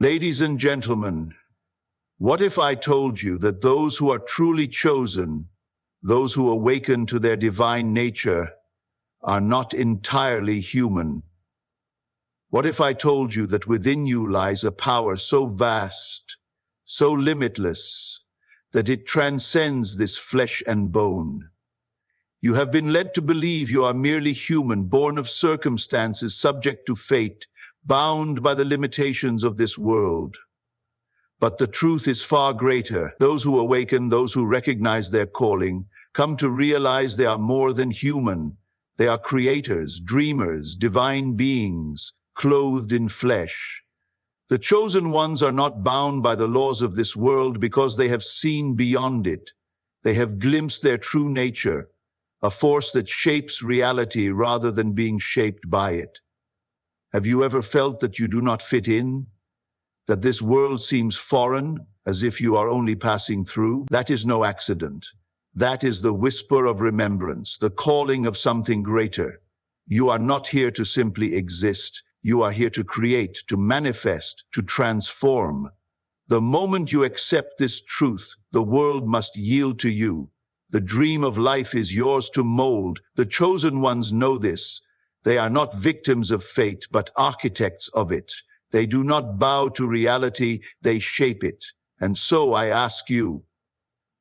Ladies and gentlemen, what if I told you that those who are truly chosen, those who awaken to their divine nature, are not entirely human? What if I told you that within you lies a power so vast, so limitless, that it transcends this flesh and bone? You have been led to believe you are merely human, born of circumstances, subject to fate, bound by the limitations of this world. But the truth is far greater. Those who awaken, those who recognize their calling, come to realize they are more than human. They are creators, dreamers, divine beings, clothed in flesh. The chosen ones are not bound by the laws of this world because they have seen beyond it. They have glimpsed their true nature, a force that shapes reality rather than being shaped by it. Have you ever felt that you do not fit in? That this world seems foreign, as if you are only passing through? That is no accident. That is the whisper of remembrance, the calling of something greater. You are not here to simply exist. You are here to create, to manifest, to transform. The moment you accept this truth, the world must yield to you. The dream of life is yours to mold. The chosen ones know this. They are not victims of fate, but architects of it. They do not bow to reality, they shape it. And so I ask you,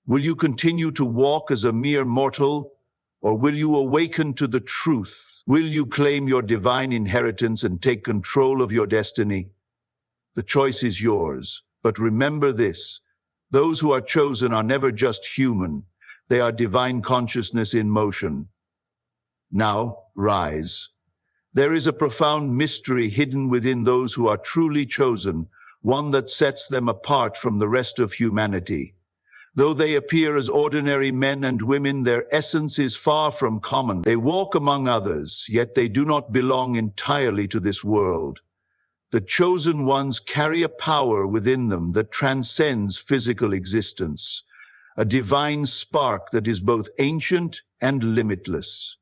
will you continue to walk as a mere mortal, or will you awaken to the truth? Will you claim your divine inheritance and take control of your destiny? The choice is yours, but remember this: those who are chosen are never just human. They are divine consciousness in motion. Now, rise. There is a profound mystery hidden within those who are truly chosen, one that sets them apart from the rest of humanity. Though they appear as ordinary men and women, their essence is far from common. They walk among others, yet they do not belong entirely to this world. The chosen ones carry a power within them that transcends physical existence, a divine spark that is both ancient and limitless.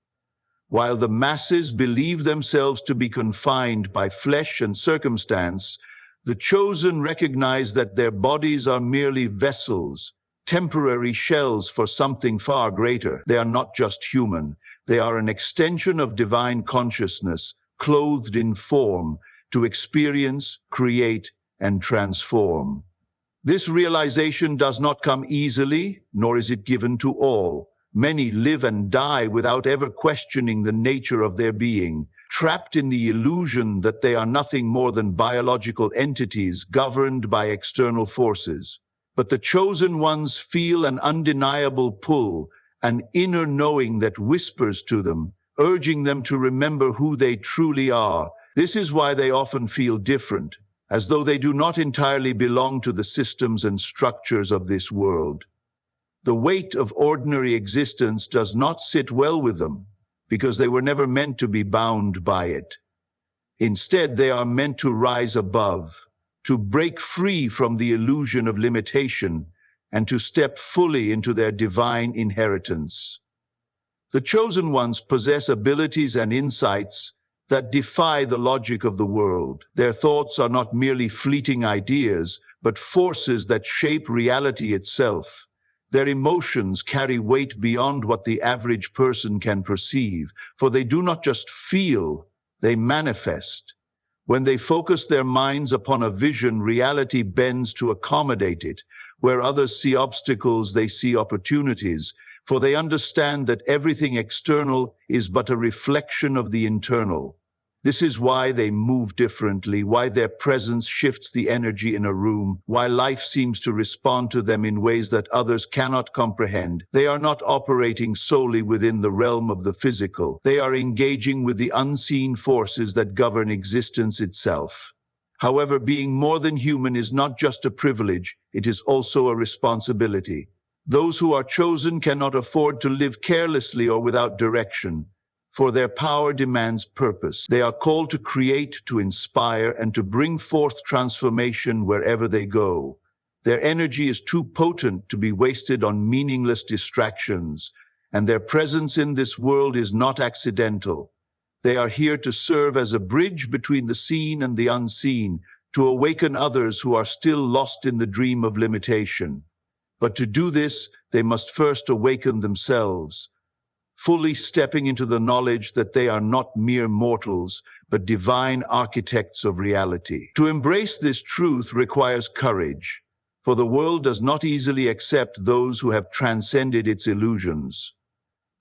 While the masses believe themselves to be confined by flesh and circumstance, the chosen recognize that their bodies are merely vessels, temporary shells for something far greater. They are not just human. They are an extension of divine consciousness, clothed in form, to experience, create, and transform. This realization does not come easily, nor is it given to all. Many live and die without ever questioning the nature of their being, trapped in the illusion that they are nothing more than biological entities governed by external forces. But the chosen ones feel an undeniable pull, an inner knowing that whispers to them, urging them to remember who they truly are. This is why they often feel different, as though they do not entirely belong to the systems and structures of this world. The weight of ordinary existence does not sit well with them, because they were never meant to be bound by it. Instead, they are meant to rise above, to break free from the illusion of limitation, and to step fully into their divine inheritance. The chosen ones possess abilities and insights that defy the logic of the world. Their thoughts are not merely fleeting ideas, but forces that shape reality itself. Their emotions carry weight beyond what the average person can perceive, for they do not just feel, they manifest. When they focus their minds upon a vision, reality bends to accommodate it. Where others see obstacles, they see opportunities, for they understand that everything external is but a reflection of the internal. This is why they move differently, why their presence shifts the energy in a room, why life seems to respond to them in ways that others cannot comprehend. They are not operating solely within the realm of the physical. They are engaging with the unseen forces that govern existence itself. However, being more than human is not just a privilege, it is also a responsibility. Those who are chosen cannot afford to live carelessly or without direction, for their power demands purpose. They are called to create, to inspire, and to bring forth transformation wherever they go. Their energy is too potent to be wasted on meaningless distractions, and their presence in this world is not accidental. They are here to serve as a bridge between the seen and the unseen, to awaken others who are still lost in the dream of limitation. But to do this, they must first awaken themselves, fully stepping into the knowledge that they are not mere mortals, but divine architects of reality. To embrace this truth requires courage, for the world does not easily accept those who have transcended its illusions.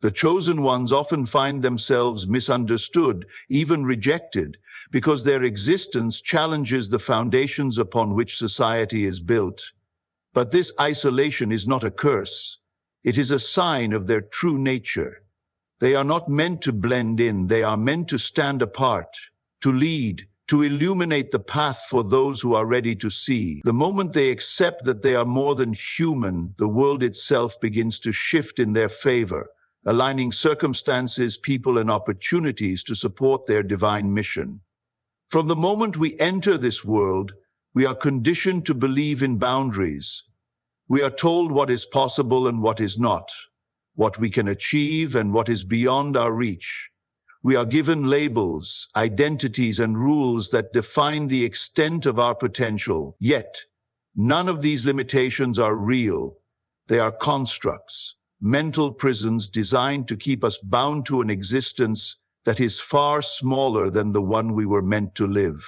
The chosen ones often find themselves misunderstood, even rejected, because their existence challenges the foundations upon which society is built. But this isolation is not a curse. It is a sign of their true nature. They are not meant to blend in, they are meant to stand apart, to lead, to illuminate the path for those who are ready to see. The moment they accept that they are more than human, the world itself begins to shift in their favor, aligning circumstances, people, and opportunities to support their divine mission. From the moment we enter this world, we are conditioned to believe in boundaries. We are told what is possible and what is not, what we can achieve and what is beyond our reach. We are given labels, identities, and rules that define the extent of our potential. Yet, none of these limitations are real. They are constructs, mental prisons designed to keep us bound to an existence that is far smaller than the one we were meant to live.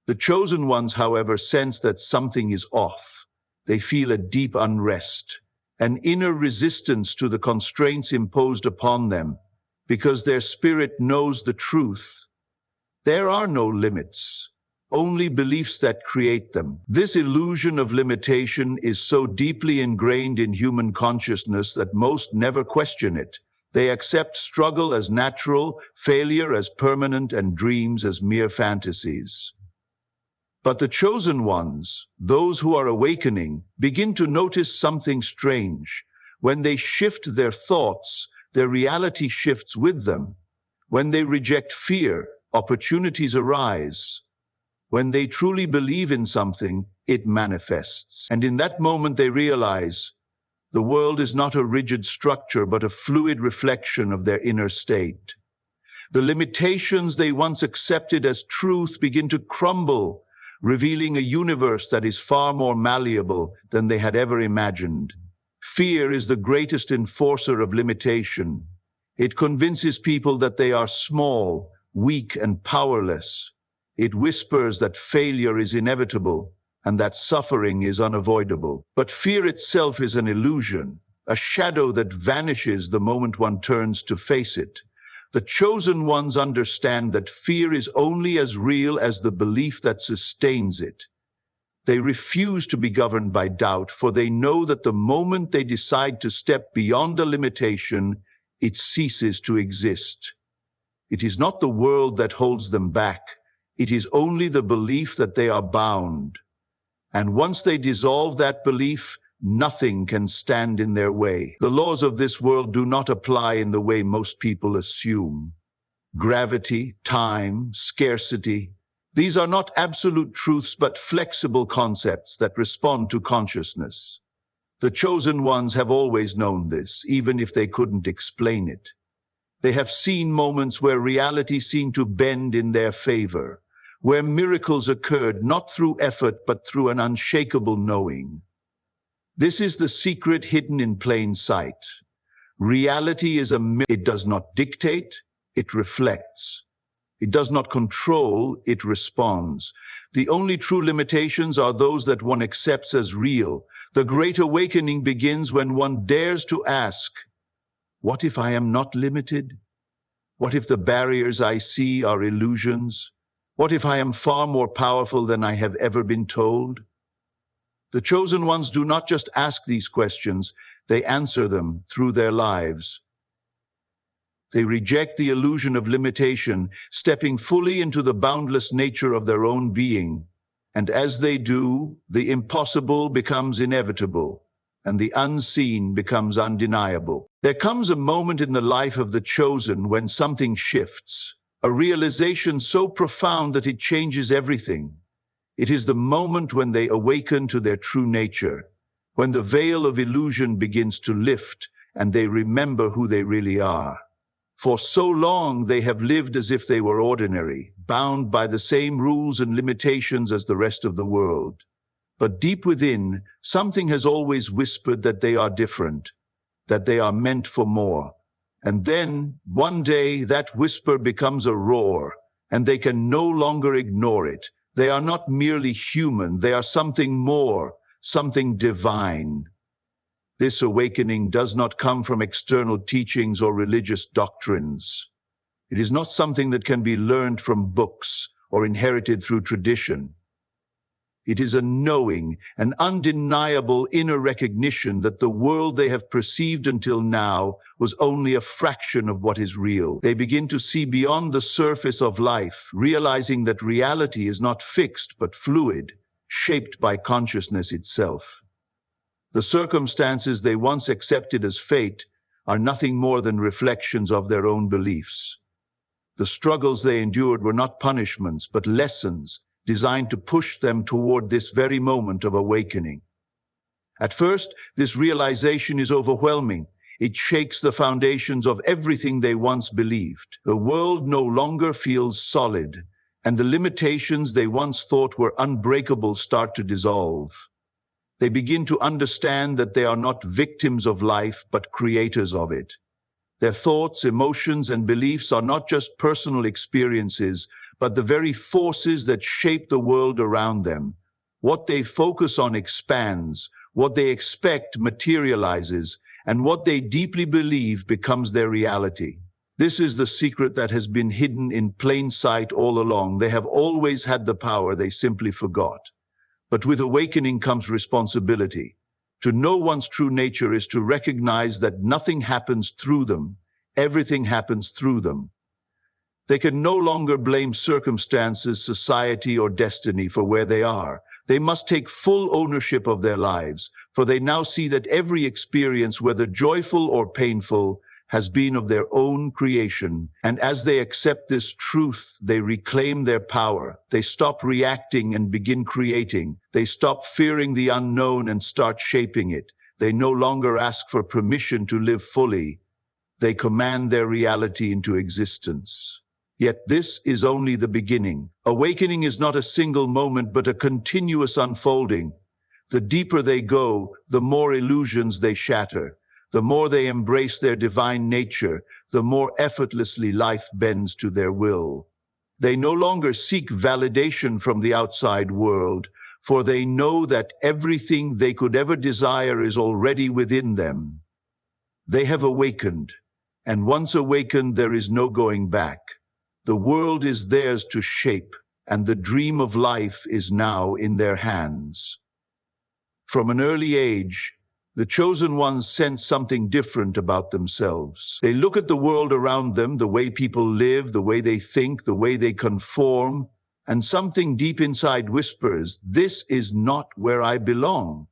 The chosen ones, however, sense that something is off. They feel a deep unrest, an inner resistance to the constraints imposed upon them, because their spirit knows the truth. There are no limits, only beliefs that create them. This illusion of limitation is so deeply ingrained in human consciousness that most never question it. They accept struggle as natural, failure as permanent, and dreams as mere fantasies. But the chosen ones, those who are awakening, begin to notice something strange. When they shift their thoughts, their reality shifts with them. When they reject fear, opportunities arise. When they truly believe in something, it manifests. And in that moment they realize the world is not a rigid structure, but a fluid reflection of their inner state. The limitations they once accepted as truth begin to crumble, revealing a universe that is far more malleable than they had ever imagined. Fear is the greatest enforcer of limitation. It convinces people that they are small, weak, and powerless. It whispers that failure is inevitable and that suffering is unavoidable. But fear itself is an illusion, a shadow that vanishes the moment one turns to face it. The chosen ones understand that fear is only as real as the belief that sustains it. They refuse to be governed by doubt, for they know that the moment they decide to step beyond a limitation, it ceases to exist. It is not the world that holds them back. It is only the belief that they are bound. And once they dissolve that belief, nothing can stand in their way. The laws of this world do not apply in the way most people assume. Gravity, time, scarcity, these are not absolute truths but flexible concepts that respond to consciousness. The chosen ones have always known this, even if they couldn't explain it. They have seen moments where reality seemed to bend in their favor, where miracles occurred not through effort but through an unshakable knowing. This is the secret hidden in plain sight. Reality is a mirror. It does not dictate, it reflects. It does not control, it responds. The only true limitations are those that one accepts as real. The great awakening begins when one dares to ask, what if I am not limited? What if the barriers I see are illusions? What if I am far more powerful than I have ever been told? The chosen ones do not just ask these questions, they answer them through their lives. They reject the illusion of limitation, stepping fully into the boundless nature of their own being. And as they do, the impossible becomes inevitable, and the unseen becomes undeniable. There comes a moment in the life of the chosen when something shifts, a realization so profound that it changes everything. It is the moment when they awaken to their true nature, when the veil of illusion begins to lift and they remember who they really are. For so long they have lived as if they were ordinary, bound by the same rules and limitations as the rest of the world. But deep within, something has always whispered that they are different, that they are meant for more. And then, one day, that whisper becomes a roar, and they can no longer ignore it. They are not merely human, they are something more, something divine. This awakening does not come from external teachings or religious doctrines. It is not something that can be learned from books or inherited through tradition. It is a knowing, an undeniable inner recognition that the world they have perceived until now was only a fraction of what is real. They begin to see beyond the surface of life, realizing that reality is not fixed but fluid, shaped by consciousness itself. The circumstances they once accepted as fate are nothing more than reflections of their own beliefs. The struggles they endured were not punishments, but lessons designed to push them toward this very moment of awakening. At first, this realization is overwhelming. It shakes the foundations of everything they once believed. The world no longer feels solid, and the limitations they once thought were unbreakable start to dissolve. They begin to understand that they are not victims of life, but creators of it. Their thoughts, emotions, and beliefs are not just personal experiences, but the very forces that shape the world around them. What they focus on expands, what they expect materializes, and what they deeply believe becomes their reality. This is the secret that has been hidden in plain sight all along. They have always had the power, they simply forgot. But with awakening comes responsibility. To know one's true nature is to recognize that nothing happens through them, everything happens through them. They can no longer blame circumstances, society, or destiny for where they are. They must take full ownership of their lives, for they now see that every experience, whether joyful or painful, has been of their own creation. And as they accept this truth, they reclaim their power. They stop reacting and begin creating. They stop fearing the unknown and start shaping it. They no longer ask for permission to live fully. They command their reality into existence. Yet this is only the beginning. Awakening is not a single moment, but a continuous unfolding. The deeper they go, the more illusions they shatter. The more they embrace their divine nature, the more effortlessly life bends to their will. They no longer seek validation from the outside world, for they know that everything they could ever desire is already within them. They have awakened, and once awakened, there is no going back. The world is theirs to shape, and the dream of life is now in their hands. From an early age, the chosen ones sense something different about themselves. They look at the world around them, the way people live, the way they think, the way they conform, and something deep inside whispers, "This is not where I belong."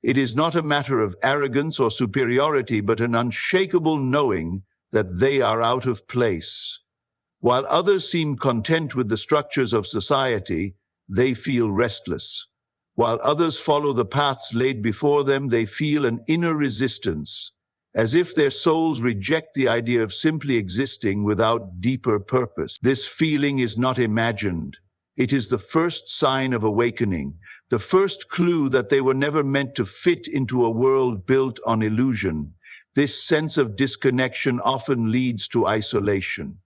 It is not a matter of arrogance or superiority, but an unshakable knowing that they are out of place. While others seem content with the structures of society, they feel restless. While others follow the paths laid before them, they feel an inner resistance, as if their souls reject the idea of simply existing without deeper purpose. This feeling is not imagined. It is the first sign of awakening, the first clue that they were never meant to fit into a world built on illusion. This sense of disconnection often leads to isolation.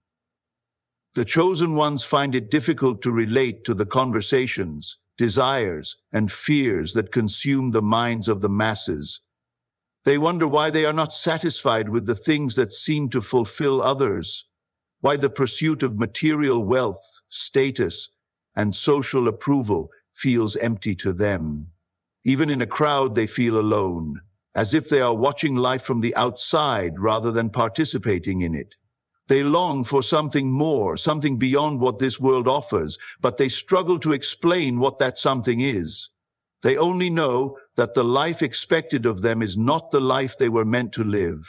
The chosen ones find it difficult to relate to the conversations, desires, and fears that consume the minds of the masses. They wonder why they are not satisfied with the things that seem to fulfill others, why the pursuit of material wealth, status, and social approval feels empty to them. Even in a crowd, they feel alone, as if they are watching life from the outside rather than participating in it. They long for something more, something beyond what this world offers, but they struggle to explain what that something is. They only know that the life expected of them is not the life they were meant to live.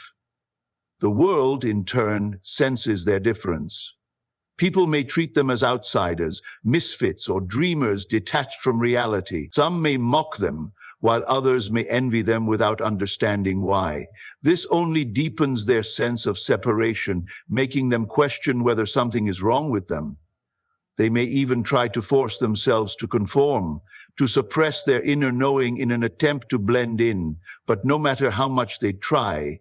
The world, in turn, senses their difference. People may treat them as outsiders, misfits, or dreamers detached from reality. Some may mock them, while others may envy them without understanding why. This only deepens their sense of separation, making them question whether something is wrong with them. They may even try to force themselves to conform, to suppress their inner knowing in an attempt to blend in, but no matter how much they try,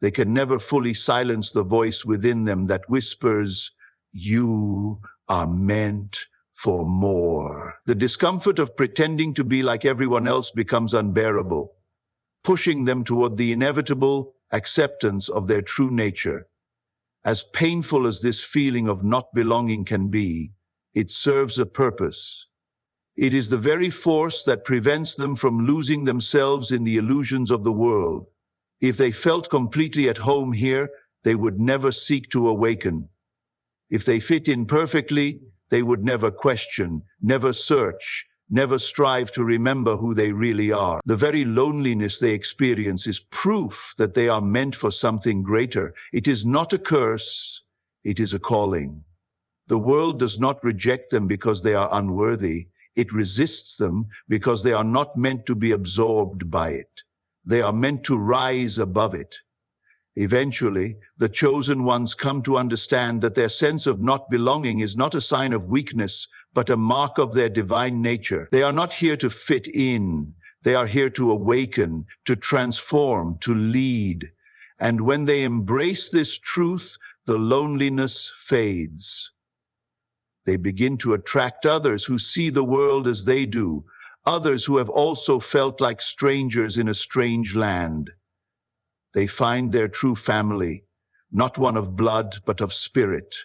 they can never fully silence the voice within them that whispers, "You are meant for more." The discomfort of pretending to be like everyone else becomes unbearable, pushing them toward the inevitable acceptance of their true nature. As painful as this feeling of not belonging can be, it serves a purpose. It is the very force that prevents them from losing themselves in the illusions of the world. If they felt completely at home here, they would never seek to awaken. If they fit in perfectly, they would never question, never search, never strive to remember who they really are. The very loneliness they experience is proof that they are meant for something greater. It is not a curse, it is a calling. The world does not reject them because they are unworthy. It resists them because they are not meant to be absorbed by it. They are meant to rise above it. Eventually, the chosen ones come to understand that their sense of not belonging is not a sign of weakness, but a mark of their divine nature. They are not here to fit in. They are here to awaken, to transform, to lead. And when they embrace this truth, the loneliness fades. They begin to attract others who see the world as they do, others who have also felt like strangers in a strange land. They find their true family, not one of blood, but of spirit.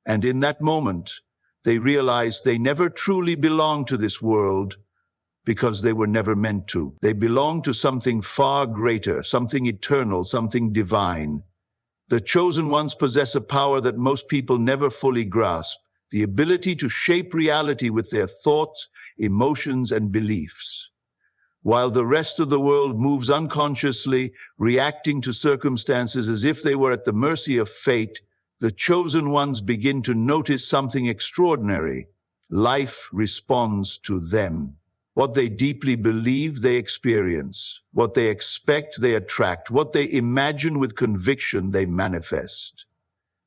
And in that moment, they realize they never truly belong to this world because they were never meant to. They belong to something far greater, something eternal, something divine. The chosen ones possess a power that most people never fully grasp, the ability to shape reality with their thoughts, emotions, and beliefs. While the rest of the world moves unconsciously, reacting to circumstances as if they were at the mercy of fate, the chosen ones begin to notice something extraordinary. Life responds to them. What they deeply believe, they experience. What they expect, they attract. What they imagine with conviction, they manifest.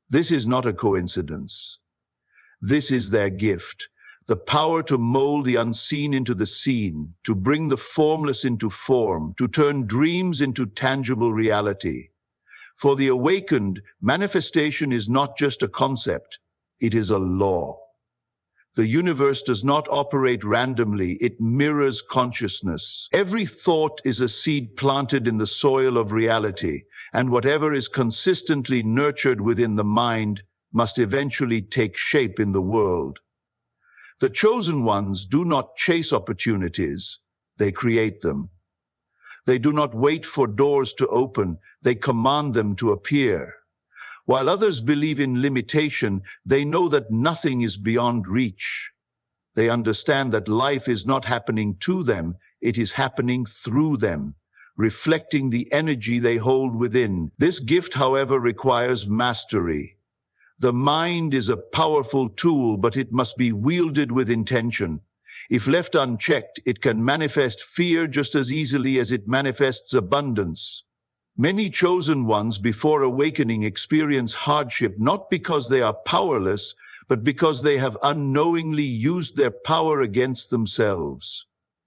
This is not a coincidence. This is their gift. The power to mold the unseen into the seen, to bring the formless into form, to turn dreams into tangible reality. For the awakened, manifestation is not just a concept, it is a law. The universe does not operate randomly, it mirrors consciousness. Every thought is a seed planted in the soil of reality, and whatever is consistently nurtured within the mind must eventually take shape in the world. The chosen ones do not chase opportunities, they create them. They do not wait for doors to open, they command them to appear. While others believe in limitation, they know that nothing is beyond reach. They understand that life is not happening to them, it is happening through them, reflecting the energy they hold within. This gift, however, requires mastery. The mind is a powerful tool, but it must be wielded with intention. If left unchecked, it can manifest fear just as easily as it manifests abundance. Many chosen ones before awakening experience hardship not because they are powerless, but because they have unknowingly used their power against themselves.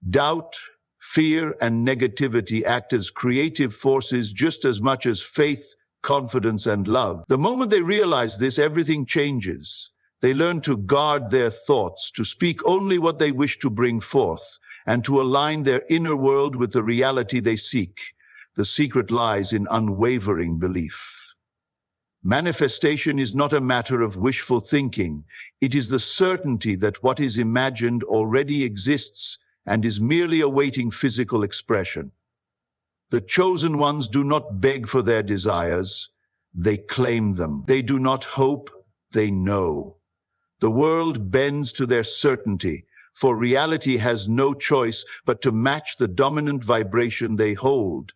Doubt, fear, and negativity act as creative forces just as much as faith, confidence, and love. The moment they realize this, everything changes. They learn to guard their thoughts, to speak only what they wish to bring forth, and to align their inner world with the reality they seek. The secret lies in unwavering belief. Manifestation is not a matter of wishful thinking. It is the certainty that what is imagined already exists and is merely awaiting physical expression. The chosen ones do not beg for their desires, they claim them. They do not hope, they know. The world bends to their certainty, for reality has no choice but to match the dominant vibration they hold.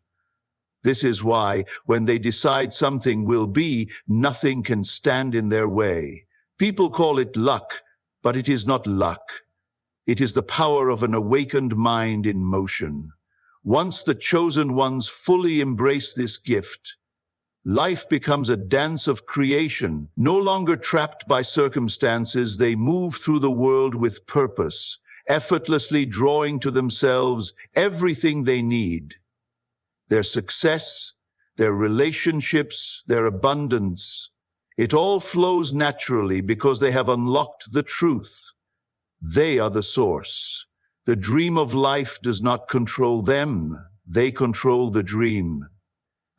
This is why, when they decide something will be, nothing can stand in their way. People call it luck, but it is not luck. It is the power of an awakened mind in motion. Once the chosen ones fully embrace this gift, Life becomes a dance of creation. No longer trapped by circumstances, they move through the world with purpose, effortlessly drawing to themselves everything they need. Their success, their relationships, their abundance, it all flows naturally because they have unlocked the truth. They are the source. The dream of life does not control them. They control the dream.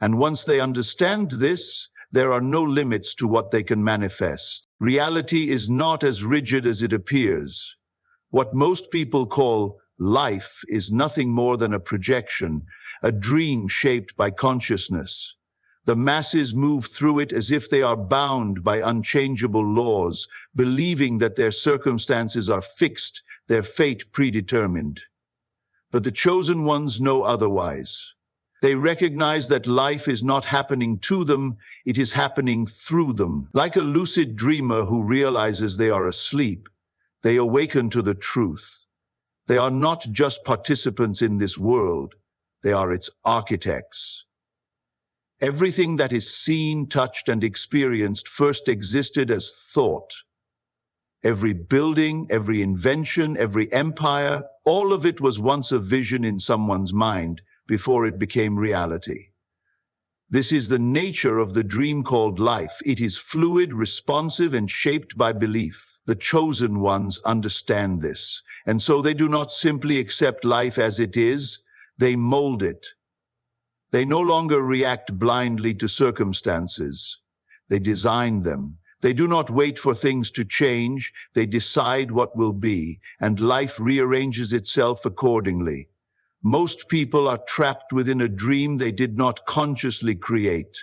And once they understand this, there are no limits to what they can manifest. Reality is not as rigid as it appears. What most people call life is nothing more than a projection, a dream shaped by consciousness. The masses move through it as if they are bound by unchangeable laws, believing that their circumstances are fixed, their fate predetermined. But the chosen ones know otherwise. They recognize that life is not happening to them, it is happening through them. Like a lucid dreamer who realizes they are asleep, they awaken to the truth. They are not just participants in this world, they are its architects. Everything that is seen, touched, and experienced first existed as thought. Every building, every invention, every empire, all of it was once a vision in someone's mind before it became reality. This is the nature of the dream called life. It is fluid, responsive, and shaped by belief. The chosen ones understand this, and so they do not simply accept life as it is, they mold it. They no longer react blindly to circumstances. They design them. They do not wait for things to change. They decide what will be, and life rearranges itself accordingly. Most people are trapped within a dream they did not consciously create.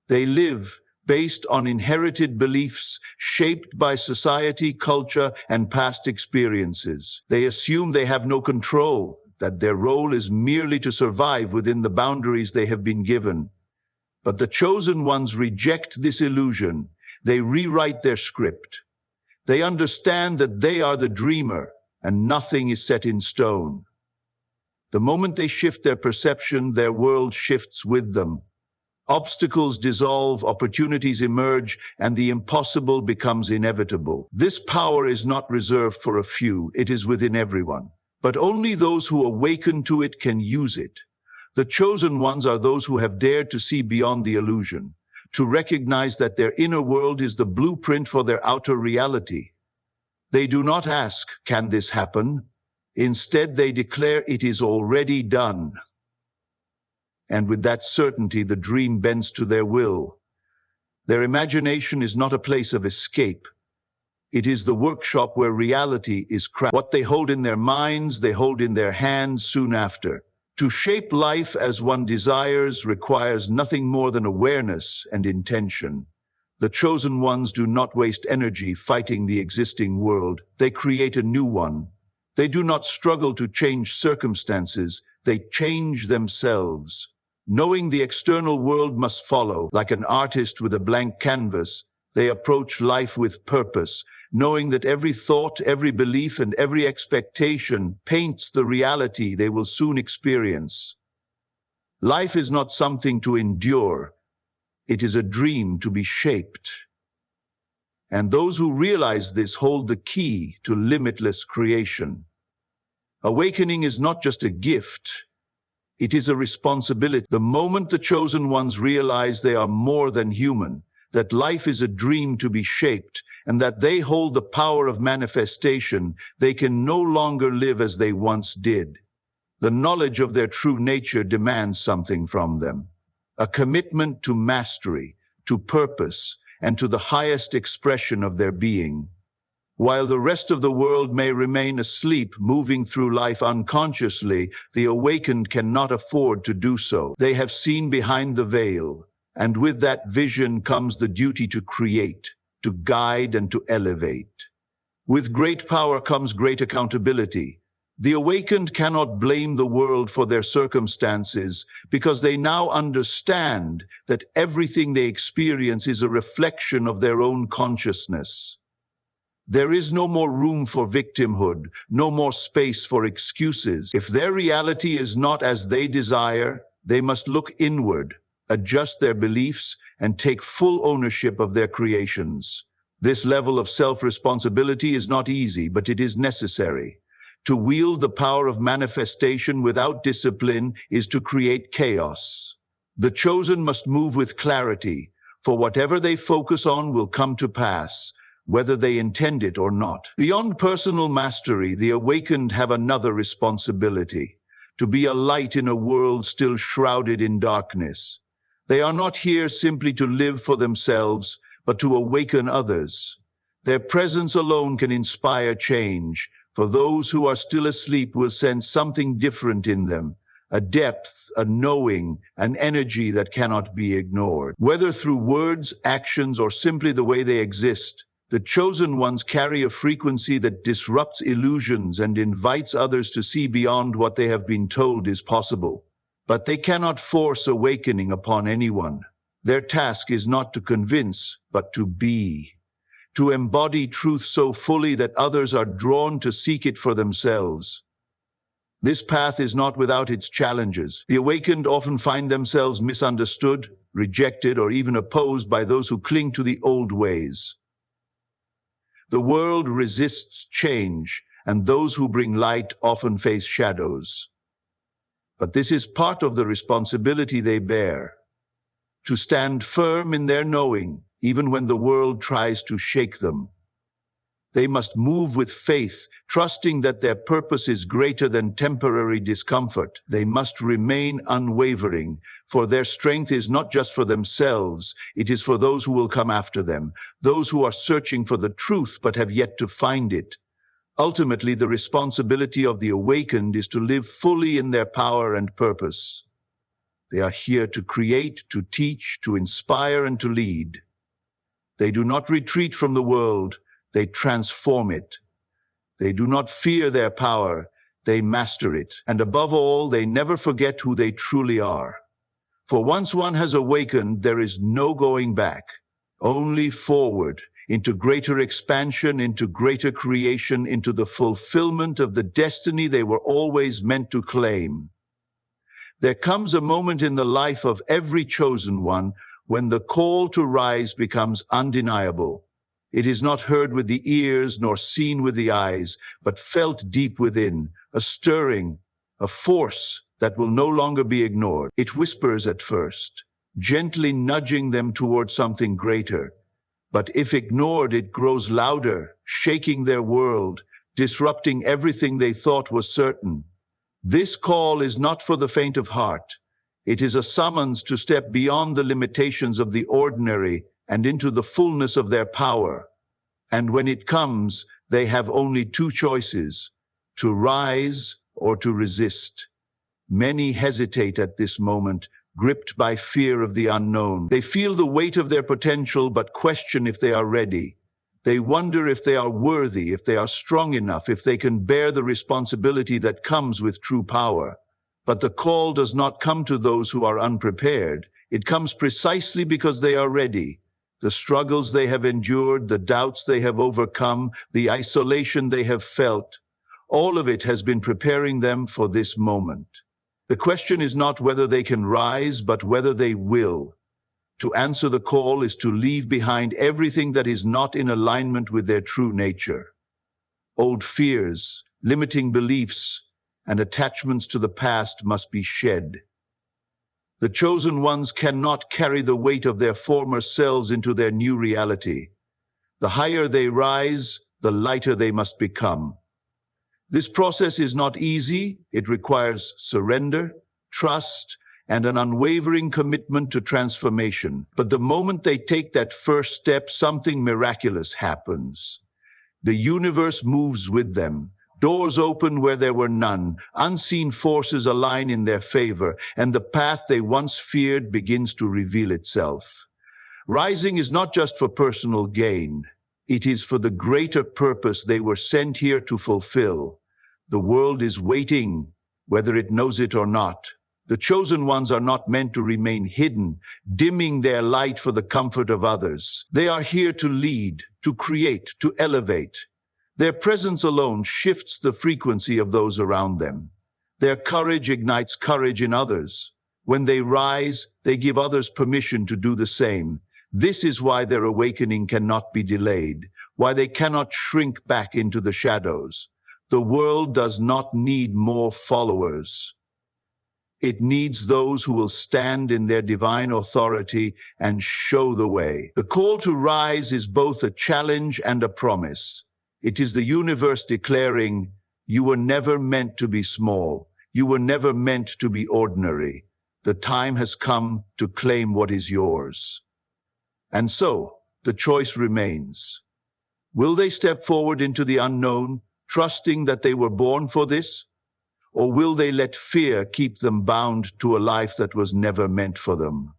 They live based on inherited beliefs shaped by society, culture, and past experiences. They assume they have no control, that their role is merely to survive within the boundaries they have been given. But the chosen ones reject this illusion. They rewrite their script. They understand that they are the dreamer, and nothing is set in stone. The moment they shift their perception, their world shifts with them. Obstacles dissolve, opportunities emerge, and the impossible becomes inevitable. This power is not reserved for a few, it is within everyone. But only those who awaken to it can use it. The chosen ones are those who have dared to see beyond the illusion, to recognize that their inner world is the blueprint for their outer reality. They do not ask, "Can this happen?" Instead, they declare it is already done. And with that certainty, the dream bends to their will. Their imagination is not a place of escape. It is the workshop where reality is crafted. What they hold in their minds, they hold in their hands soon after. To shape life as one desires requires nothing more than awareness and intention. The chosen ones do not waste energy fighting the existing world. They create a new one. They do not struggle to change circumstances, they change themselves. Knowing the external world must follow, like an artist with a blank canvas, they approach life with purpose, knowing that every thought, every belief, and every expectation paints the reality they will soon experience. Life is not something to endure, it is a dream to be shaped. And those who realize this hold the key to limitless creation. Awakening is not just a gift, it is a responsibility. The moment the chosen ones realize they are more than human, that life is a dream to be shaped, and that they hold the power of manifestation, they can no longer live as they once did. The knowledge of their true nature demands something from them, a commitment to mastery, to purpose, and to the highest expression of their being. While the rest of the world may remain asleep, moving through life unconsciously, the awakened cannot afford to do so. They have seen behind the veil, and with that vision comes the duty to create, to guide, and to elevate. With great power comes great accountability. The awakened cannot blame the world for their circumstances because they now understand that everything they experience is a reflection of their own consciousness. There is no more room for victimhood, no more space for excuses. If their reality is not as they desire, they must look inward, adjust their beliefs, and take full ownership of their creations. This level of self-responsibility is not easy, but it is necessary. To wield the power of manifestation without discipline is to create chaos. The chosen must move with clarity, for whatever they focus on will come to pass, whether they intend it or not. Beyond personal mastery, the awakened have another responsibility: to be a light in a world still shrouded in darkness. They are not here simply to live for themselves, but to awaken others. Their presence alone can inspire change, for those who are still asleep will sense something different in them, a depth, a knowing, an energy that cannot be ignored. Whether through words, actions, or simply the way they exist, the chosen ones carry a frequency that disrupts illusions and invites others to see beyond what they have been told is possible. But they cannot force awakening upon anyone. Their task is not to convince, but to be. To embody truth so fully that others are drawn to seek it for themselves. This path is not without its challenges. The awakened often find themselves misunderstood, rejected, or even opposed by those who cling to the old ways. The world resists change, and those who bring light often face shadows. But this is part of the responsibility they bear: to stand firm in their knowing, even when the world tries to shake them. They must move with faith, trusting that their purpose is greater than temporary discomfort. They must remain unwavering, for their strength is not just for themselves, it is for those who will come after them, those who are searching for the truth but have yet to find it. Ultimately, the responsibility of the awakened is to live fully in their power and purpose. They are here to create, to teach, to inspire, and to lead. They do not retreat from the world, they transform it. They do not fear their power, they master it. And above all, they never forget who they truly are. For once one has awakened, there is no going back, only forward, into greater expansion, into greater creation, into the fulfillment of the destiny they were always meant to claim. There comes a moment in the life of every chosen one when the call to rise becomes undeniable. It is not heard with the ears nor seen with the eyes, but felt deep within, a stirring, a force that will no longer be ignored. It whispers at first, gently nudging them toward something greater. But if ignored, it grows louder, shaking their world, disrupting everything they thought was certain. This call is not for the faint of heart. It is a summons to step beyond the limitations of the ordinary and into the fullness of their power. And when it comes, they have only two choices: to rise or to resist. Many hesitate at this moment, gripped by fear of the unknown. They feel the weight of their potential but question if they are ready. They wonder if they are worthy, if they are strong enough, if they can bear the responsibility that comes with true power. But the call does not come to those who are unprepared. It comes precisely because they are ready. The struggles they have endured, the doubts they have overcome, the isolation they have felt, all of it has been preparing them for this moment. The question is not whether they can rise, but whether they will. To answer the call is to leave behind everything that is not in alignment with their true nature. Old fears, limiting beliefs, and attachments to the past must be shed. The chosen ones cannot carry the weight of their former selves into their new reality. The higher they rise, the lighter they must become. This process is not easy. It requires surrender, trust, and an unwavering commitment to transformation. But the moment they take that first step, something miraculous happens. The universe moves with them. Doors open where there were none, unseen forces align in their favor, and the path they once feared begins to reveal itself. Rising is not just for personal gain. It is for the greater purpose they were sent here to fulfill. The world is waiting, whether it knows it or not. The chosen ones are not meant to remain hidden, dimming their light for the comfort of others. They are here to lead, to create, to elevate. Their presence alone shifts the frequency of those around them. Their courage ignites courage in others. When they rise, they give others permission to do the same. This is why their awakening cannot be delayed, why they cannot shrink back into the shadows. The world does not need more followers. It needs those who will stand in their divine authority and show the way. The call to rise is both a challenge and a promise. It is the universe declaring, you were never meant to be small. You were never meant to be ordinary. The time has come to claim what is yours. And so, the choice remains. Will they step forward into the unknown, trusting that they were born for this? Or will they let fear keep them bound to a life that was never meant for them?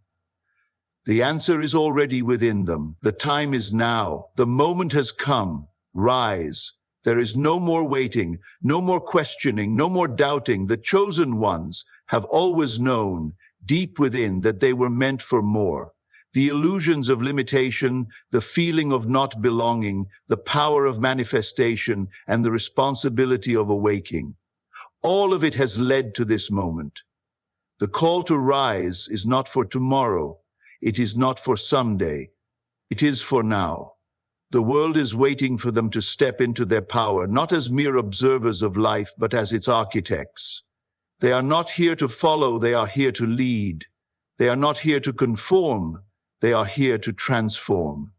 The answer is already within them. The time is now. The moment has come. Rise. There is no more waiting, no more questioning, no more doubting. The chosen ones have always known, deep within, that they were meant for more. The illusions of limitation, the feeling of not belonging, the power of manifestation, and the responsibility of awaking. All of it has led to this moment. The call to rise is not for tomorrow. It is not for someday. It is for now. The world is waiting for them to step into their power, not as mere observers of life, but as its architects. They are not here to follow, they are here to lead. They are not here to conform, they are here to transform.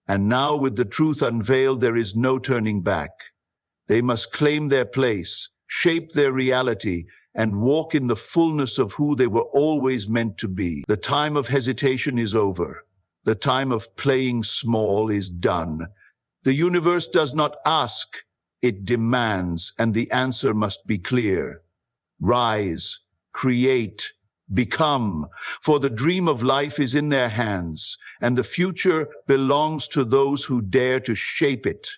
And now, with the truth unveiled, there is no turning back. They must claim their place, shape their reality, and walk in the fullness of who they were always meant to be. The time of hesitation is over. The time of playing small is done. The universe does not ask, it demands, and the answer must be clear. Rise, create, become, for the dream of life is in their hands, and the future belongs to those who dare to shape it.